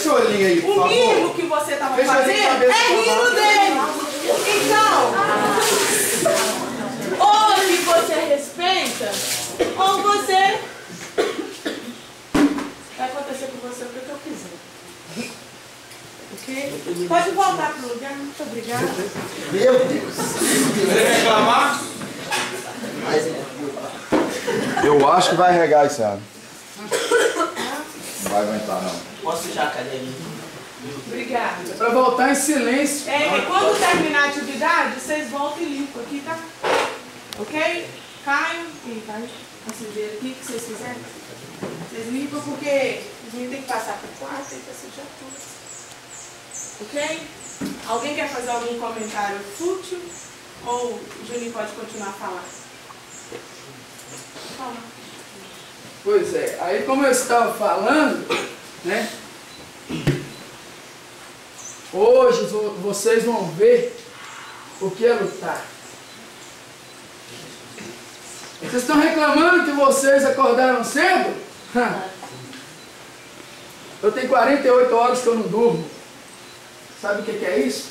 Fecha o olhinho aí, por O favor. mínimo que você estava Fecha fazendo a cabeça, é por favor. rindo dele. Então, ou que você respeita, ou você... Vai acontecer com você o que eu quiser. Ok? Pode voltar para o lugar. Muito obrigada. Meu Deus. Quer reclamar? Eu acho que vai regar esse ano. Não vai aguentar, não. Posso sujar a cadeira? Obrigada. Para voltar em silêncio. Quando terminar a atividade, vocês voltam e limpam aqui, tá? Ok? Caio e vai acender aqui, o que vocês fizerem. Vocês limpam porque a gente tem que passar para o quarto e para sujar tudo. Ok? Alguém quer fazer algum comentário fútil? Ou o Juninho pode continuar a falar? Fala. Pois é, aí como eu estava falando, né? Hoje vocês vão ver o que é lutar. Vocês estão reclamando que vocês acordaram cedo? Eu tenho 48 horas que eu não durmo. Sabe o que é isso?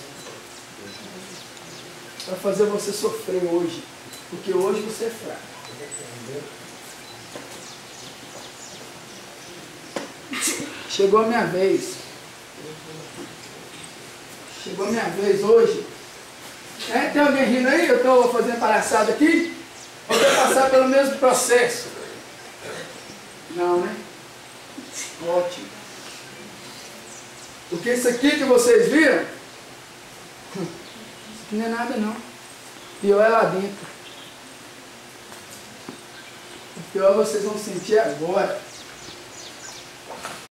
Para fazer você sofrer hoje. Porque hoje você é fraco. Chegou a minha vez. Chegou a minha vez hoje. Tem alguém rindo aí? Eu estou fazendo palhaçada aqui? Ou vou passar pelo mesmo processo? Não, né? Ótimo. Porque isso aqui que vocês viram, isso aqui não é nada não. Pior é lá dentro. O pior vocês vão sentir agora.